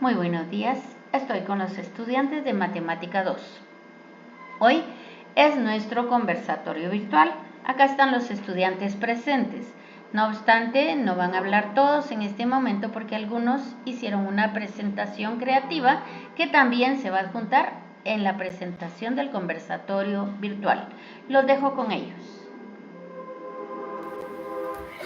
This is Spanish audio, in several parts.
Muy buenos días, estoy con los estudiantes de Matemática 2. Hoy es nuestro conversatorio virtual. Acá están los estudiantes presentes. No obstante, no van a hablar todos en este momento porque algunos hicieron una presentación creativa que también se va a adjuntar en la presentación del conversatorio virtual. Los dejo con ellos.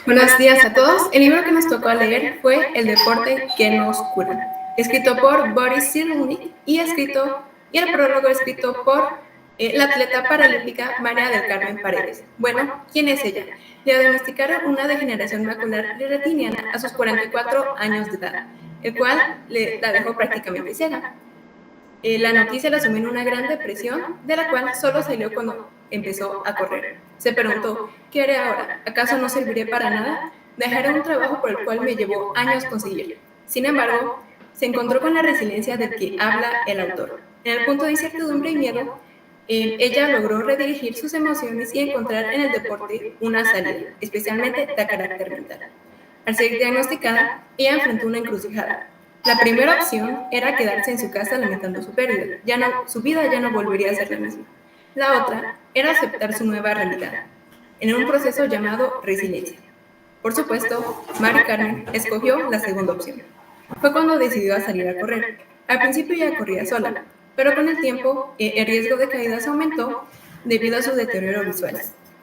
Buenos días a todos. El libro que nos tocó leer fue El deporte que nos cura, escrito por Boris Cyrulnik y el prólogo escrito por la atleta paralímpica María del Carmen Paredes. Bueno, ¿quién es ella? Le diagnosticaron una degeneración macular retiniana a sus 44 años de edad, el cual la dejó prácticamente ciega. La noticia la sumió en una gran depresión, de la cual solo salió cuando empezó a correr. Se preguntó, ¿qué haré ahora? ¿Acaso no serviré para nada? Dejaré un trabajo por el cual me llevó años conseguir. Sin embargo, se encontró con la resiliencia del que habla el autor. En el punto de incertidumbre y miedo, ella logró redirigir sus emociones y encontrar en el deporte una salida, especialmente de carácter mental. Al ser diagnosticada, ella enfrentó una encrucijada. La primera opción era quedarse en su casa lamentando su pérdida. Su vida ya no volvería a ser la misma. La otra era aceptar su nueva realidad, en un proceso llamado resiliencia. Por supuesto, Mari Carmen escogió la segunda opción. Fue cuando decidió salir a correr. Al principio ya corría sola, pero con el tiempo el riesgo de caídas aumentó debido a su deterioro visual.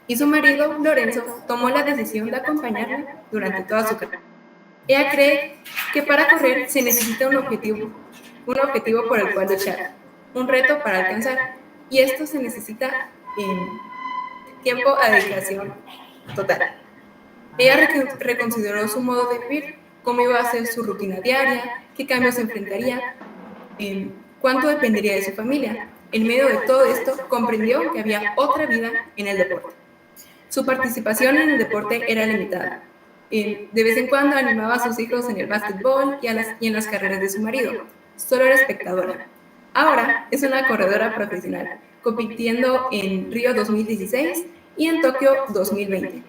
Y su marido, Lorenzo, tomó la decisión de acompañarla durante toda su carrera. Ella cree que para correr se necesita un objetivo por el cual luchar, un reto para alcanzar, y esto se necesita tiempo a dedicación total. Ella reconsideró su modo de vivir, cómo iba a ser su rutina diaria, qué cambios enfrentaría, cuánto dependería de su familia. En medio de todo esto, comprendió que había otra vida en el deporte. Su participación en el deporte era limitada. De vez en cuando animaba a sus hijos en el básquetbol y en las carreras de su marido. Solo era espectadora. Ahora es una corredora profesional, compitiendo en Río 2016 y en Tokio 2020.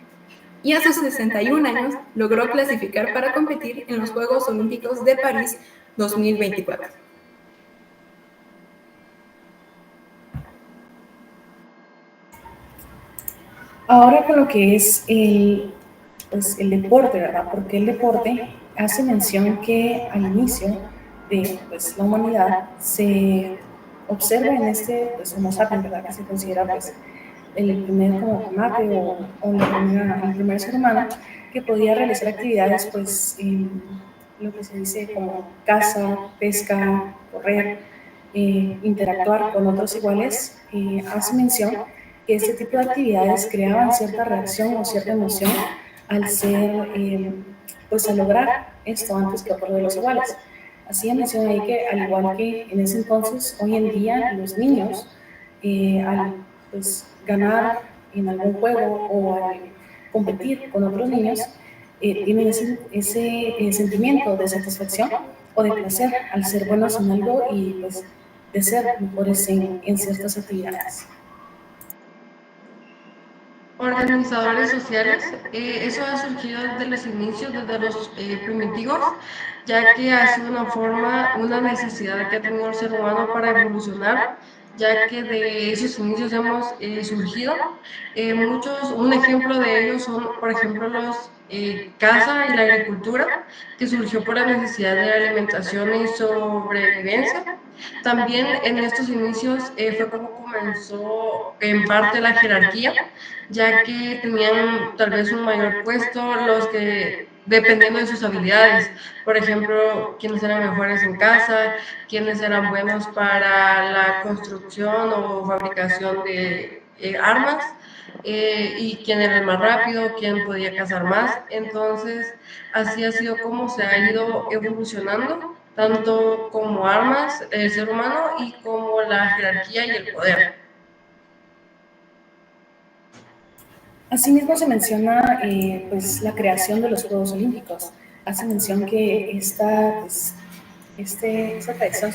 Y a sus 61 años logró clasificar para competir en los Juegos Olímpicos de París 2024. Ahora con lo que es el deporte, ¿verdad? Porque el deporte hace mención que al inicio de la humanidad se observa en este Homo sapiens, ¿verdad? Que se considera el primer como primate o el primer ser humano que podía realizar actividades en lo que se dice como caza, pesca, correr, interactuar con otros iguales. Hace mención que este tipo de actividades creaban cierta reacción o cierta emoción al al lograr esto antes que otro de los iguales. Así menciona ahí que al igual que en ese entonces, hoy en día los niños al ganar en algún juego o al competir con otros niños, tienen ese sentimiento de satisfacción o de placer al ser buenos en algo y de ser mejores en ciertas actividades. Organizadores sociales, eso ha surgido desde los inicios, desde los primitivos, ya que ha sido una necesidad que ha tenido el ser humano para evolucionar, ya que de esos inicios hemos surgido. Un ejemplo de ellos son, por ejemplo, los caza y la agricultura, que surgió por la necesidad de alimentación y sobrevivencia. También en estos inicios fue como comenzó en parte la jerarquía, ya que tenían tal vez un mayor puesto los que dependiendo de sus habilidades, por ejemplo, quienes eran mejores en casa, quienes eran buenos para la construcción o fabricación de armas, y quién era el más rápido, quién podía cazar más. Entonces, así ha sido como se ha ido evolucionando, tanto como armas el ser humano y como la jerarquía y el poder. Asimismo se menciona la creación de los Juegos Olímpicos. Hace mención que esta tradición,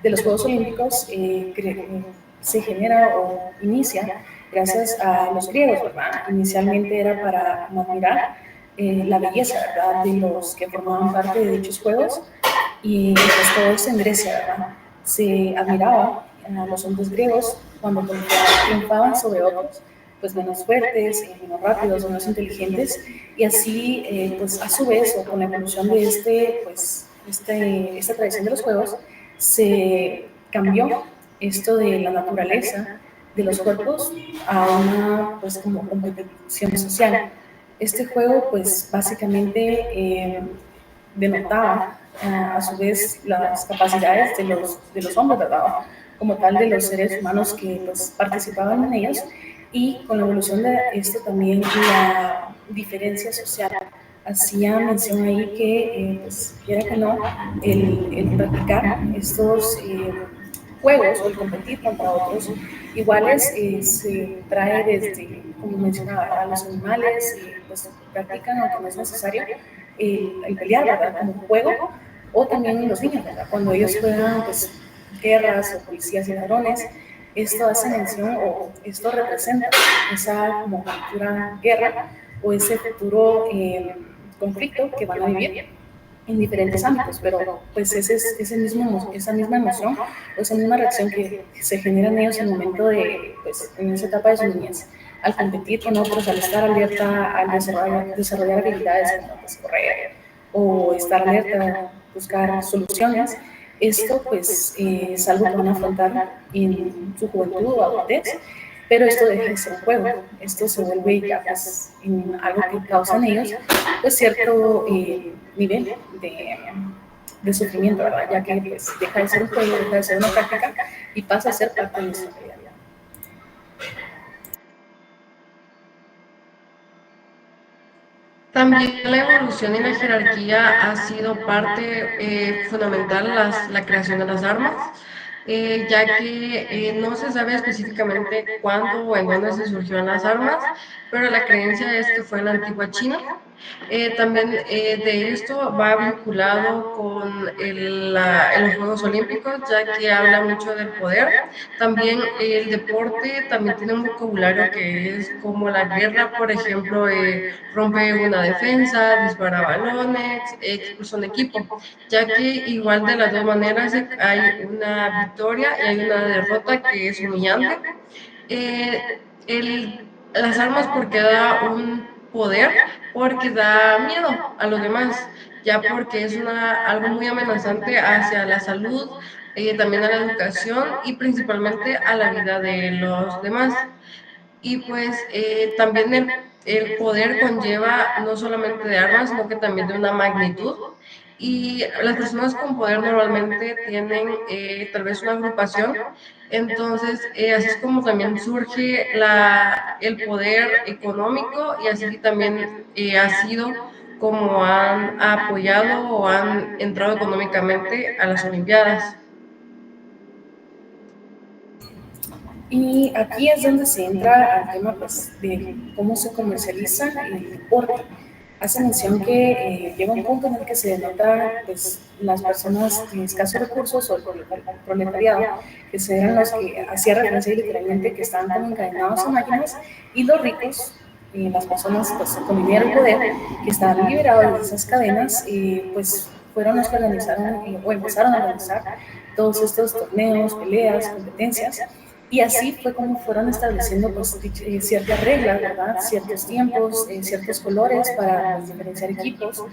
de los Juegos Olímpicos se genera o inicia gracias a los griegos, ¿verdad? Inicialmente era para admirar la belleza, ¿verdad?, de los que formaban parte de dichos Juegos Y pues todo esto en Grecia, ¿verdad? Se admiraba a los hombres griegos cuando triunfaban sobre otros, pues menos fuertes, menos rápidos, menos inteligentes, y así, pues a su vez, o con la evolución de esta tradición de los juegos, se cambió esto de la naturaleza de los cuerpos a una, pues como competición social. Este juego, pues básicamente denotaba a su vez las capacidades de los hombres, ¿verdad? Como tal de los seres humanos que pues, participaban en ellos, y con la evolución de esto también la diferencia social. Hacía mención ahí que, pues, quiera que no, el practicar estos juegos o el competir contra otros iguales se trae desde, como mencionaba, a los animales, pues practican, aunque no es necesario, el pelear, ¿verdad? Como juego, o también los niños, ¿verdad? Cuando ellos juegan, pues, guerras o policías y ladrones, esto hace mención o esto representa esa como futura guerra o ese futuro conflicto que van a vivir en diferentes ámbitos, pero pues esa misma emoción o esa misma reacción que se genera en ellos en el momento de, pues, en esa etapa de su niñez, al competir con otros, al estar alerta, al desarrollar habilidades como pues, correr o estar alerta, buscar soluciones, esto pues es algo que van a afrontar en su juventud o adultez, pero esto deja de ser un juego, esto se vuelve ya pues en algo que causa en ellos pues cierto nivel de sufrimiento, ¿verdad? Ya que pues deja de ser un juego, deja de ser una práctica y pasa a ser parte de nuestra realidad. También la evolución y la jerarquía ha sido parte fundamental la creación de las armas, ya que no se sabe específicamente cuándo o en dónde se surgieron las armas, pero la creencia es que fue en la antigua China. También de esto va vinculado con los Juegos Olímpicos, ya que habla mucho del poder. También el deporte también tiene un vocabulario que es como la guerra, por ejemplo, rompe una defensa, dispara balones, expulsa un equipo, ya que igual de las dos maneras hay una victoria y hay una derrota que es humillante. Eh, las armas porque da un poder, porque da miedo a los demás, ya porque es algo muy amenazante hacia la salud, también a la educación y principalmente a la vida de los demás. Y pues también el poder conlleva no solamente de armas, sino que también de una magnitud. Y las personas con poder normalmente tienen tal vez una agrupación, entonces así es como también surge el poder económico y así también ha sido como han apoyado o han entrado económicamente a las Olimpiadas. Y aquí es donde se entra al tema pues, de cómo se comercializa el deporte. Hace mención que llega un punto en el que se denota pues, las personas de escasos recursos o el proletariado, que eran los que hacía referencia literalmente que estaban como encadenados a máquinas, y los ricos, las personas pues, con dinero y poder, que estaban liberados de esas cadenas, pues fueron los que organizaron o empezaron a organizar todos estos torneos, peleas, competencias. Y así fue como fueron estableciendo pues, ciertas reglas, ¿verdad? Ciertos tiempos, ciertos colores para pues, diferenciar equipos.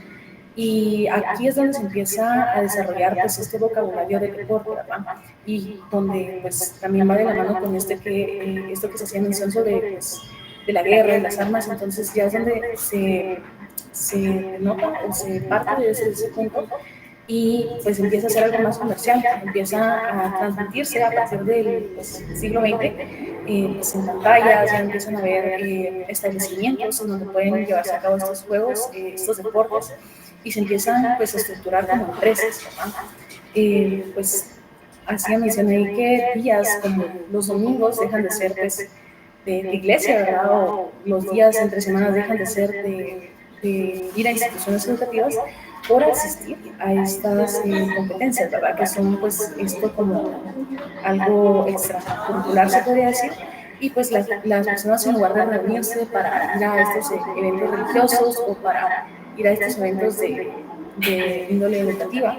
Y aquí es donde se empieza a desarrollar pues, este vocabulario del deporte, ¿verdad? Y donde pues, también va de la mano con esto que se hacía mención sobre pues, de la guerra y las armas. Entonces ya es donde se nota o se parte desde ese punto y pues empieza a ser algo más comercial, empieza a transmitirse a partir del pues, siglo XX, pues en pantallas ya empiezan a haber establecimientos en donde pueden llevarse a cabo estos juegos, estos deportes, y se empiezan pues a estructurar como empresas, ¿verdad? Pues hacía mención ahí que días como los domingos dejan de ser pues de iglesia, ¿verdad? O los días entre semanas dejan de ser de ir a instituciones educativas por asistir a estas competencias, ¿verdad? Que son pues esto como algo extracurricular, se podría decir, y pues las personas en lugar de reunirse para ir a estos eventos religiosos o para ir a estos eventos de índole educativa,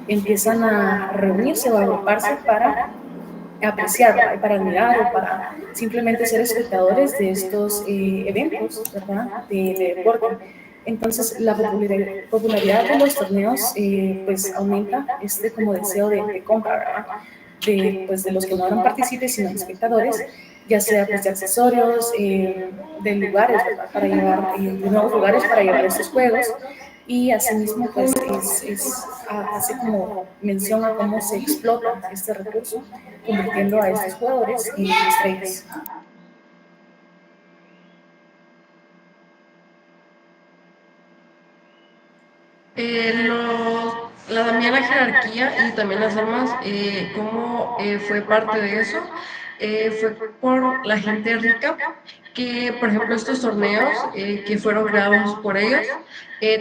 empiezan a reunirse o a agruparse para apreciar, para admirar o para simplemente ser espectadores de estos eventos, ¿verdad? De deporte. Entonces, la popularidad de los torneos pues aumenta este como deseo de compra, ¿verdad? Pues, de los que no eran partícipes, sino espectadores, ya sea pues, de accesorios, de lugares, ¿verdad? Para llevar, de nuevos lugares para llevar estos juegos. Y asimismo, pues, hace como mención a cómo se explota este recurso, convirtiendo a estos jugadores en estrellas. También la jerarquía y también las armas, cómo fue parte de eso, fue por la gente rica, que por ejemplo estos torneos que fueron creados por ellos,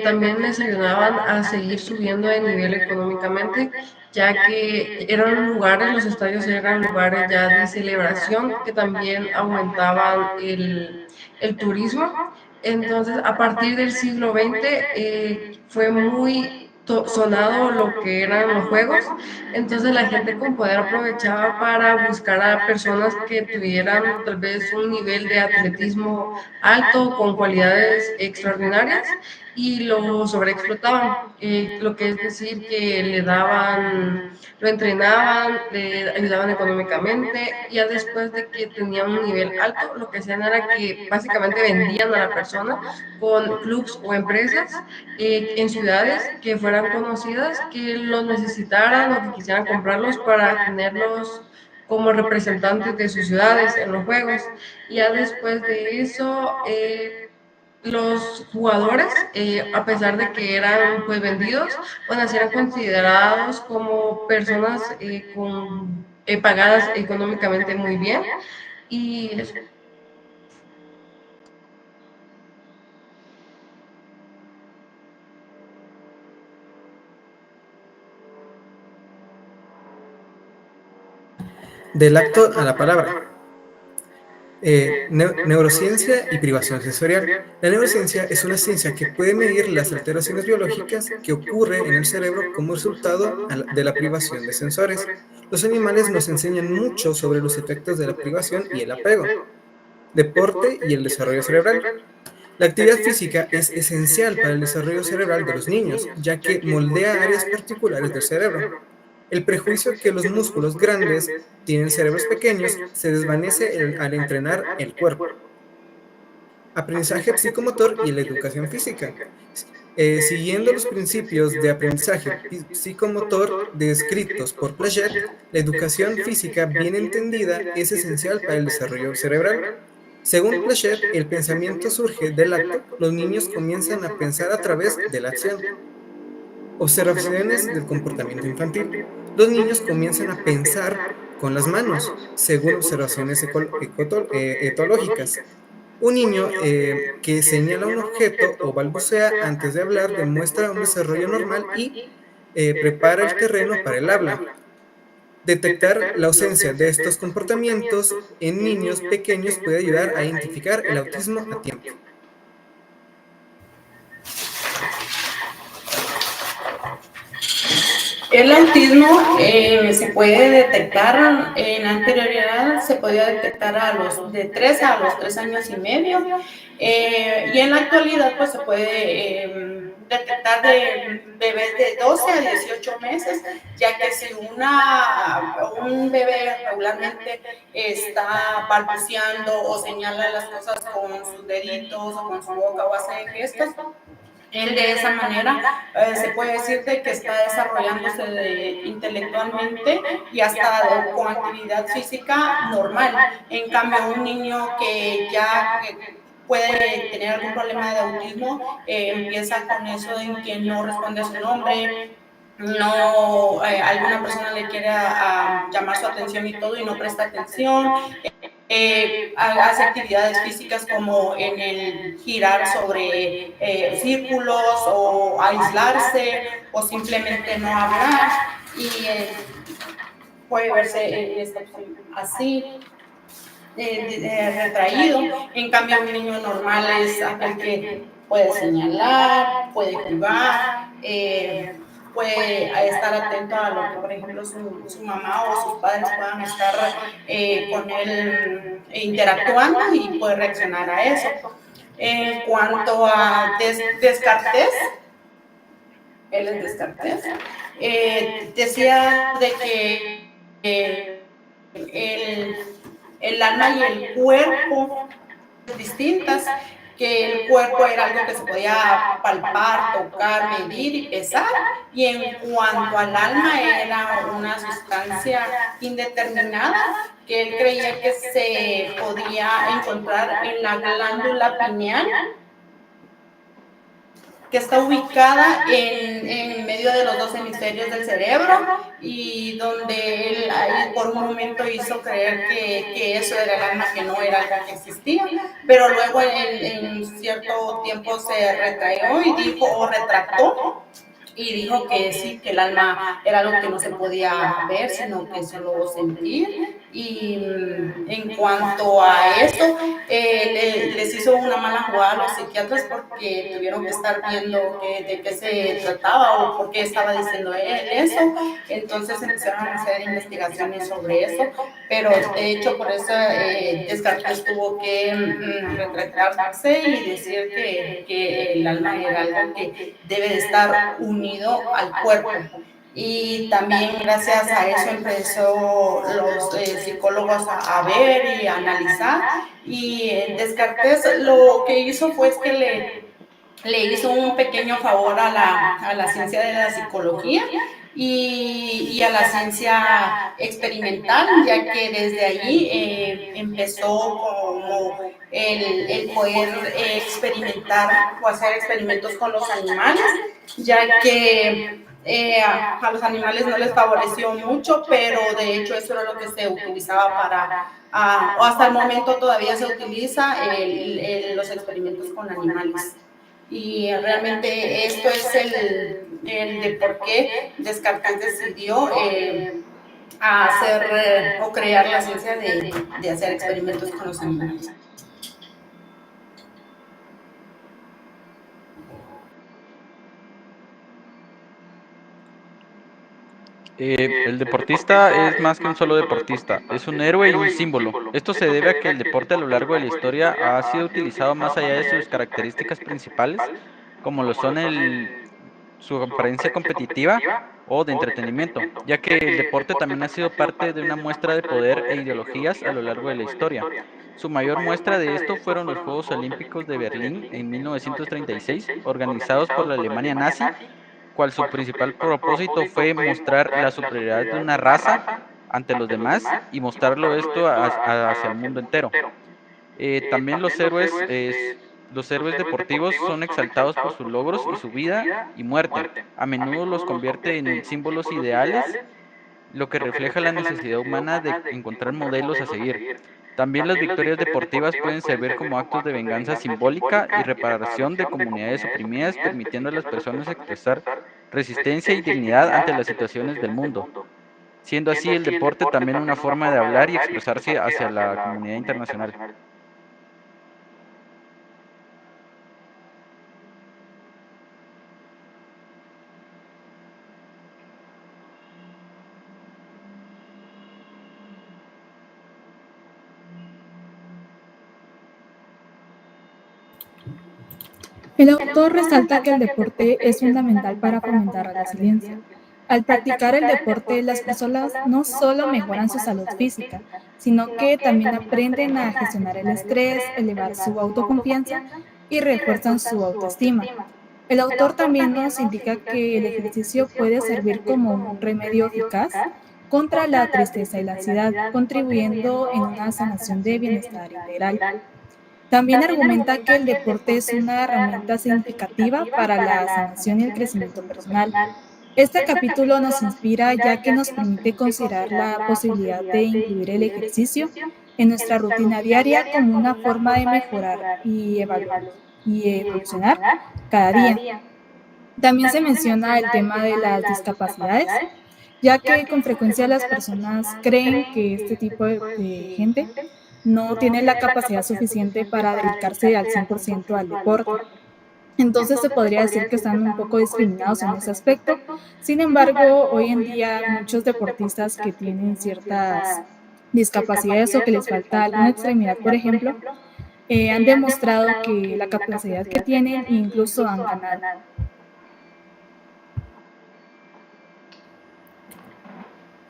también les ayudaban a seguir subiendo de nivel económicamente, ya que eran lugares, los estadios eran lugares ya de celebración, que también aumentaban el turismo. Entonces, a partir del siglo XX fue muy sonado lo que eran los juegos, entonces la gente con poder aprovechaba para buscar a personas que tuvieran tal vez un nivel de atletismo alto, con cualidades extraordinarias, y lo sobreexplotaban, lo que es decir que lo entrenaban, le ayudaban económicamente, y ya después de que tenían un nivel alto, lo que hacían era que básicamente vendían a la persona con clubs o empresas en ciudades que fueran conocidas, que los necesitaran o que quisieran comprarlos para tenerlos como representantes de sus ciudades en los juegos. Y ya después de eso, los jugadores, a pesar de que eran pues vendidos, bueno, eran considerados como personas pagadas económicamente muy bien. Y eso. Del acto a la palabra. Neurociencia y privación sensorial. La neurociencia es una ciencia que puede medir las alteraciones biológicas que ocurren en el cerebro como resultado de la privación de sensores. Los animales nos enseñan mucho sobre los efectos de la privación y el apego, deporte y el desarrollo cerebral. La actividad física es esencial para el desarrollo cerebral de los niños, ya que moldea áreas particulares del cerebro. El prejuicio que los músculos grandes tienen cerebros pequeños se desvanece al entrenar el cuerpo. Aprendizaje psicomotor y la educación física. Siguiendo los principios de aprendizaje psicomotor descritos por Piaget, la educación física bien entendida es esencial para el desarrollo cerebral. Según Piaget, el pensamiento surge del acto, los niños comienzan a pensar a través de la acción. Observaciones del comportamiento infantil. Los niños comienzan a pensar con las manos, según observaciones etológicas. Un niño que señala un objeto o balbucea antes de hablar demuestra un desarrollo normal y prepara el terreno para el habla. Detectar la ausencia de estos comportamientos en niños pequeños puede ayudar a identificar el autismo a tiempo. El autismo se puede detectar en anterioridad, se podía detectar de 3 a los 3 años y medio, y en la actualidad pues se puede detectar de bebés de 12 a 18 meses, ya que si un bebé regularmente está balbuceando o señala las cosas con sus deditos o con su boca o hace gestos, él de esa manera se puede decir de que está desarrollándose intelectualmente y hasta con actividad física normal. En cambio, un niño que ya puede tener algún problema de autismo empieza con eso en que no responde a su nombre, no, alguna persona le quiere llamar su atención y todo y no presta atención. Hace actividades físicas como en el girar sobre círculos o aislarse o simplemente no hablar, y puede verse así, retraído. En cambio, un niño normal es aquel que puede señalar, puede jugar, puede estar atento a lo que, por ejemplo, su mamá o sus padres puedan estar con él interactuando y puede reaccionar a eso. En cuanto a Descartes, él es Descartes, decía de que el alma y el cuerpo distintas, que el cuerpo era algo que se podía palpar, tocar, medir y pesar, y en cuanto al alma era una sustancia indeterminada que él creía que se podía encontrar en la glándula pineal, que está ubicada en medio de los dos hemisferios del cerebro, y donde él por un momento hizo creer que eso era el alma, que no era algo que existía, pero luego en cierto tiempo se retrayó y dijo, o retractó, y dijo que sí, que el alma era algo que no se podía ver, sino que solo sentir. Y en cuanto a esto, les hizo una mala jugada a los psiquiatras porque tuvieron que estar viendo de qué se trataba o por qué estaba diciendo él eso. Entonces empezaron a hacer investigaciones sobre eso, pero de hecho por eso Descartes tuvo que retractarse y decir que el alma era algo que debe de estar unido al cuerpo. Y también gracias a eso empezó los psicólogos a ver y a analizar, y Descartes lo que hizo fue que le hizo un pequeño favor a la ciencia de la psicología y a la ciencia experimental, ya que desde allí empezó como el poder experimentar o hacer experimentos con los animales, ya que a los animales no les favoreció mucho, pero de hecho eso era lo que se utilizaba o hasta el momento todavía se utiliza los experimentos con animales. Y realmente esto es el de por qué Descartes decidió hacer o crear la ciencia de hacer experimentos con los animales. El deportista es más que un solo deportista, es un héroe y un símbolo. Esto se debe a que el deporte a lo largo de la historia ha sido utilizado más allá de sus características principales, como lo son su apariencia competitiva o de entretenimiento, ya que el deporte también ha sido parte de una muestra de poder e ideologías a lo largo de la historia. Su mayor muestra de esto fueron los Juegos Olímpicos de Berlín en 1936, organizados por la Alemania nazi, cual su principal propósito fue mostrar la superioridad de una raza ante los demás y mostrarlo esto hacia el mundo entero. También los héroes deportivos son exaltados por sus logros y su vida y muerte. A menudo los convierte en símbolos ideales, lo que refleja la necesidad humana de encontrar modelos a seguir. También las victorias deportivas pueden servir como actos de venganza simbólica y reparación de comunidades oprimidas, permitiendo a las personas expresar resistencia y dignidad ante las situaciones del mundo, siendo así el deporte también una forma de hablar y expresarse hacia la comunidad internacional. El autor resalta que el deporte es fundamental para fomentar la resiliencia. Al practicar el deporte, las personas no solo mejoran su salud física, sino que también aprenden a gestionar el estrés, elevar su autoconfianza y refuerzan su autoestima. El autor también nos indica que el ejercicio puede servir como un remedio eficaz contra la tristeza y la ansiedad, contribuyendo en una sanación de bienestar integral. También argumenta que el deporte es una herramienta significativa para la sanación y el crecimiento personal. Este capítulo nos inspira ya que nos permite considerar la posibilidad de incluir el ejercicio en nuestra rutina diaria como una forma de mejorar y evolucionar cada día. También se menciona el tema de las discapacidades, ya que con frecuencia las personas creen que este tipo de gente no tiene la capacidad suficiente para dedicarse al 100% al deporte. Entonces se podría decir que están un poco discriminados en ese aspecto. Sin embargo, hoy en día muchos deportistas que tienen ciertas discapacidades o que les falta alguna extremidad, por ejemplo, han demostrado que la capacidad que tienen e incluso han ganado.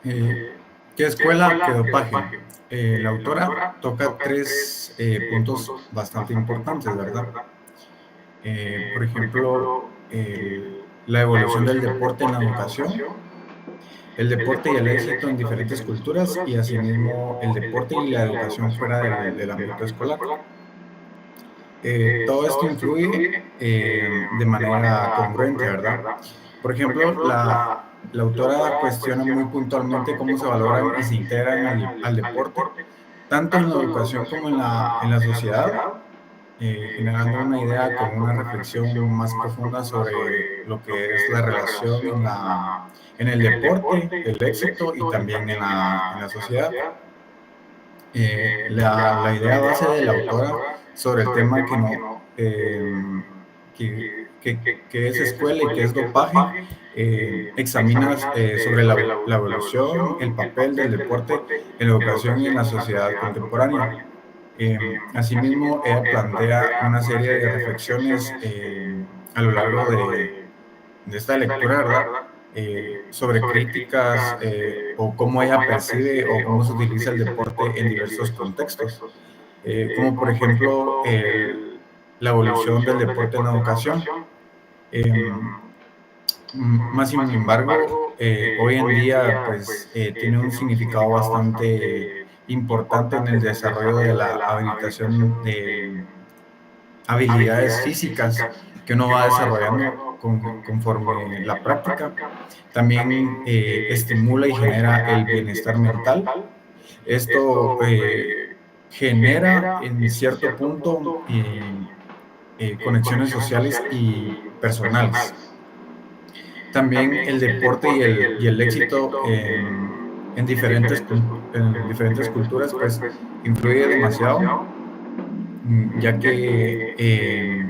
¿Qué escuela, qué dopaje? La autora toca tres puntos bastante importantes, ¿verdad? Por ejemplo, la evolución del deporte en la educación, el deporte y el éxito en diferentes culturas y asimismo el deporte y la educación fuera del ámbito escolar. Todo esto influye de manera congruente, ¿verdad? Por ejemplo, la autora cuestiona muy puntualmente cómo se valoran y se integran al deporte, tanto en la educación como en la sociedad, generando una idea con una reflexión más profunda sobre lo que es la relación en el deporte, el éxito y también en la sociedad. La idea base de la autora sobre el tema que es escuela y que es dopaje, examina sobre la evolución, el papel del deporte en la educación y en la sociedad contemporánea. Asimismo, ella plantea una serie de reflexiones a lo largo de esta lectura, ¿verdad? Sobre críticas o cómo ella percibe o cómo se utiliza el deporte en diversos contextos, como por ejemplo la evolución del deporte en la educación. Más sin embargo, hoy en día pues, tiene un significado bastante importante en el desarrollo de la habilitación de habilidades físicas que uno va desarrollando conforme la práctica. También estimula y genera el bienestar mental. Esto genera en cierto punto conexiones sociales y personales. También el deporte y el éxito en diferentes culturas pues influye demasiado, ya que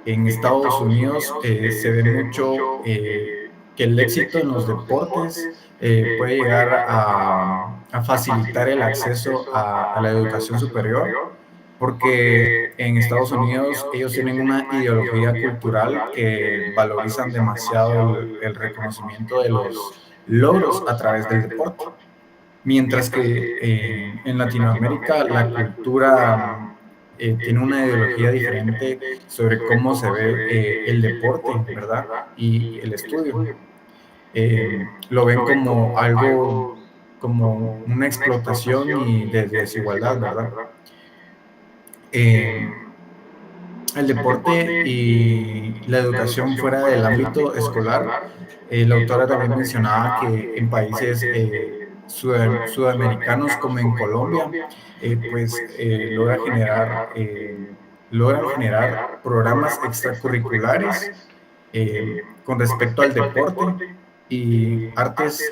en Estados Unidos se ve mucho que el éxito en los deportes puede llegar a facilitar el acceso a la educación superior, porque en Estados Unidos ellos tienen una ideología cultural que valorizan demasiado el reconocimiento de los logros a través del deporte. Mientras que en Latinoamérica la cultura tiene una ideología diferente sobre cómo se ve el deporte, ¿verdad? Y el estudio. Lo ven como algo, como una explotación y de desigualdad, ¿verdad? El deporte y la educación fuera del ámbito escolar, la autora también mencionaba que en países sudamericanos como en Colombia, pues logran generar programas extracurriculares con respecto al deporte y artes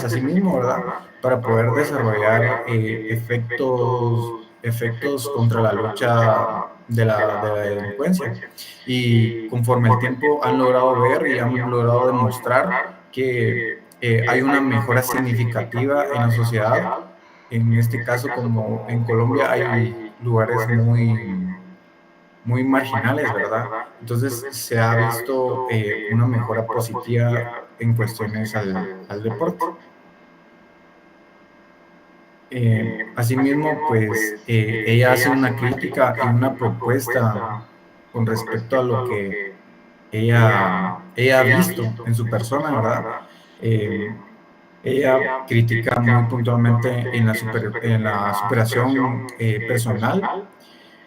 asimismo, ¿verdad? Para poder desarrollar efectos contra la lucha de la delincuencia. Y conforme el tiempo han logrado ver y han logrado demostrar que hay una mejora significativa en la sociedad. En este caso, como en Colombia hay lugares muy marginales, ¿verdad? Entonces se ha visto una mejora positiva en cuestiones al deporte. Asimismo, pues ella hace una crítica y una propuesta con respecto a lo que ella ha visto en su persona, ¿verdad? Ella critica muy puntualmente en la superación personal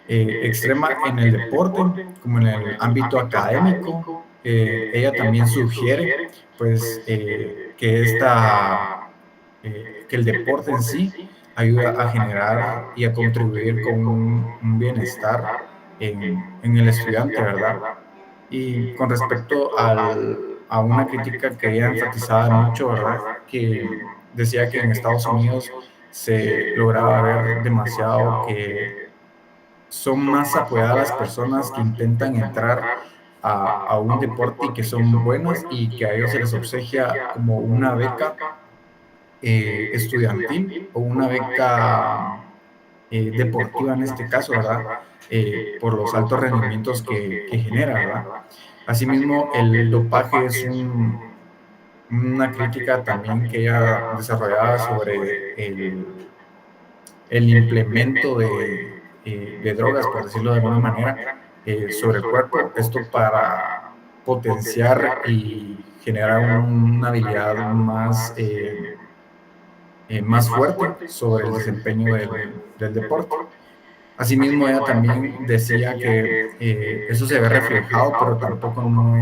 extrema en el deporte, como en el ámbito académico. Ella también sugiere pues, que el deporte en sí ayuda a generar y a contribuir con un bienestar en el estudiante, ¿verdad? Y con respecto a una crítica que ella enfatizaba mucho, ¿verdad? Que decía que en Estados Unidos se lograba ver demasiado que son más apoyadas las personas que intentan entrar a un deporte y que son buenas y que a ellos se les obsequia como una beca estudiantil o una beca deportiva en este caso, ¿verdad? Por los altos rendimientos que genera, ¿verdad? Asimismo, el dopaje es una crítica también que ella desarrollaba sobre el implemento de drogas, por decirlo de alguna manera, sobre el cuerpo, esto para potenciar y generar una habilidad más fuerte sobre el desempeño del deporte. Asimismo, ella también decía que eso se ve reflejado, pero tampoco no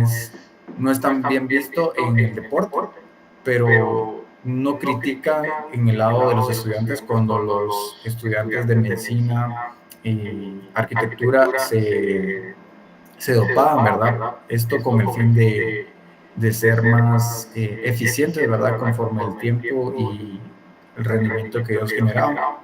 es tan bien visto en el deporte, pero no critica en el lado de los estudiantes cuando los estudiantes de medicina y arquitectura se dopaban, ¿verdad? Esto con el fin de ser más eficientes, ¿verdad? Conforme el tiempo y el rendimiento que ellos generaban.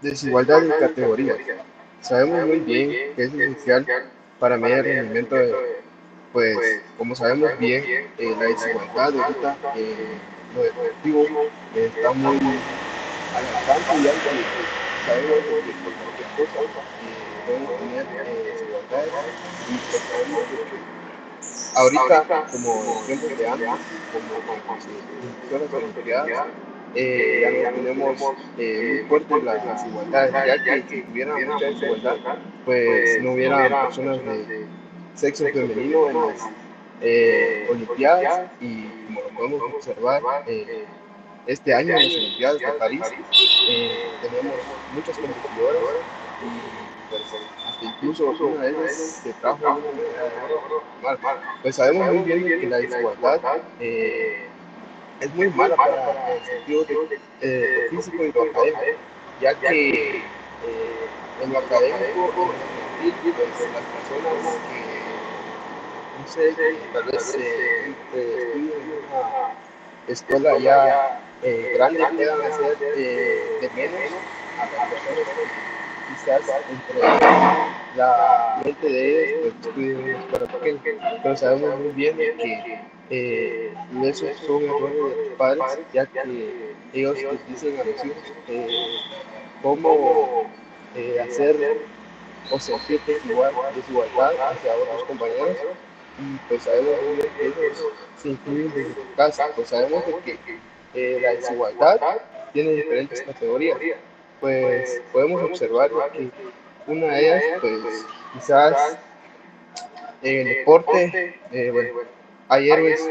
Desigualdad en categorías. Sabemos muy bien que es esencial para medir el rendimiento pues como sabemos bien, la desigualdad ahorita lo deportivo está muy al alcance y alto. Sabemos que por cualquier cosa podemos tener desigualdades y pues sabemos que ahorita, como en tiempos de antes, como cuando se inició las Olimpiadas, ya no tenemos muy fuertes las desigualdades, ya que si hubiera mucha desigualdad, pues no hubiera personas de sexo femenino en las Olimpiadas y como lo podemos observar este año en las Olimpiadas de París, tenemos muchas competidoras y pues hasta incluso una de ellas se trajo una medalla de oro. Pues sabemos muy bien que la desigualdad es muy mala para el sentido de lo físico y lo académico, ya que en lo académico, pues las personas que, no sé, tal vez estudien en una escuela ya grande puedan hacer de menos a las personas que quizás entre la mente de ellos pues, estudian en una escuela pequeña, pero sabemos muy bien que esos son errores de los padres, ya que ellos les dicen a los hijos cómo hacer o sentir desigualdad hacia otros compañeros y pues sabemos muy bien que ellos se incluyen desde su casa, pues sabemos de que la desigualdad tiene diferentes categorías, pues podemos observar que una de ellas pues quizás en el deporte, bueno, hay héroes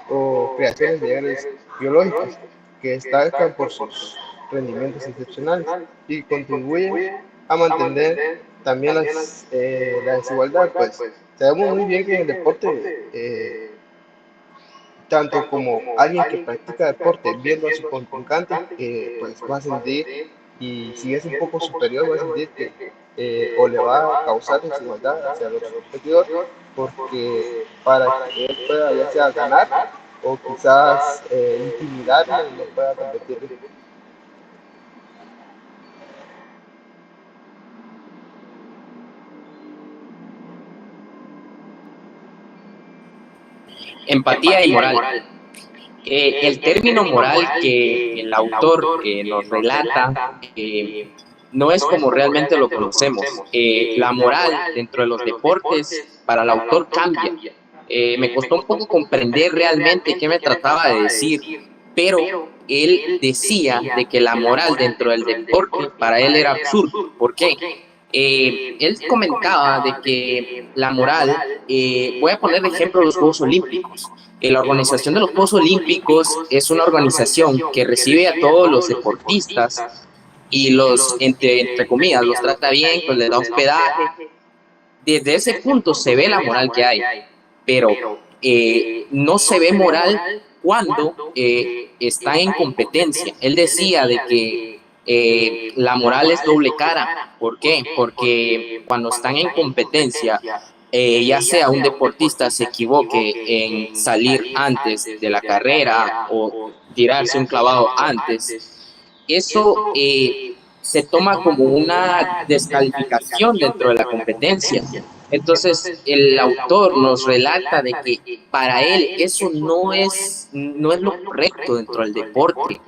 o creaciones de héroes biológicos que destacan por sus rendimientos excepcionales y contribuyen a mantener también la desigualdad. Pues sabemos muy bien que en el deporte, tanto como alguien que practica deporte viendo a su contrincante, pues va a sentir, y si es un poco superior, va a sentir que o le va a causar desigualdad hacia el otro competidor, porque para que él pueda ya sea ganar o quizás intimidarle y no pueda competir. Empatía y moral. El término moral que el autor nos relata no es como realmente lo conocemos. La moral dentro de los deportes para el autor cambia. Me costó un poco comprender realmente qué me trataba de decir, pero él decía de que la moral dentro del deporte para él era absurdo. ¿Por qué? Él comentaba de que la moral, voy a poner de ejemplo los Juegos Olímpicos. La organización de los Juegos Olímpicos es una organización que recibe a todos los deportistas y los, entre comillas, los trata bien, pues les da hospedaje. Desde ese punto se ve la moral que hay, pero no se ve moral cuando está en competencia. Él decía de que la moral es doble cara. ¿Por qué? Porque cuando están en competencia, ya sea un deportista se equivoque en salir antes de la carrera o tirarse un clavado antes, eso se toma como una descalificación dentro de la competencia. Entonces el autor nos relata de que para él eso no es lo correcto dentro del deporte,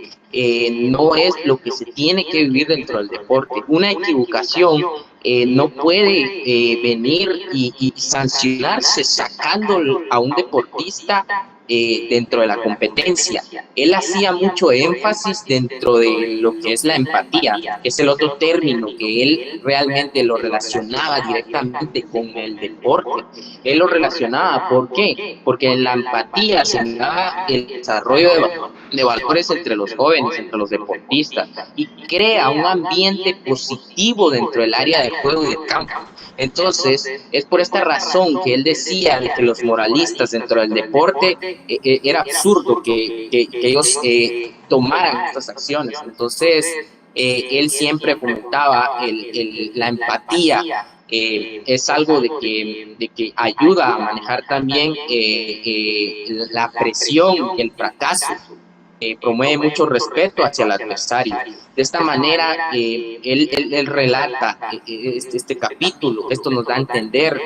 no es lo que se tiene que vivir dentro del deporte. Una equivocación no puede venir y sancionarse sacando a un deportista dentro de la competencia. Él hacía mucho énfasis dentro de lo que es la empatía, que es el otro término que él realmente lo relacionaba directamente con el deporte. Él lo relacionaba, ¿por qué? Porque en la empatía se da el desarrollo de valores entre los jóvenes, entre los deportistas, y crea un ambiente positivo dentro del área de juego y de campo. Entonces, es por esta razón que él decía que los moralistas dentro del deporte era absurdo que ellos tomaran estas acciones. Entonces, él siempre comentaba la empatía. Es algo de que ayuda a manejar también la presión y el fracaso. Promueve mucho respeto hacia el adversario. De esta manera, él relata este capítulo. Esto nos da a entender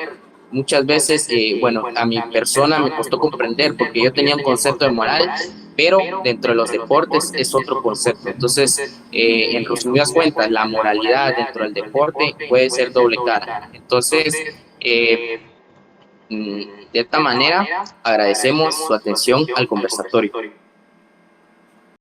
muchas veces, bueno, a mi persona me costó comprender porque yo tenía un concepto de moral, pero dentro de los deportes es otro concepto. Entonces, en resumidas cuentas, la moralidad dentro del deporte puede ser doble cara. Entonces, de esta manera, agradecemos su atención al conversatorio.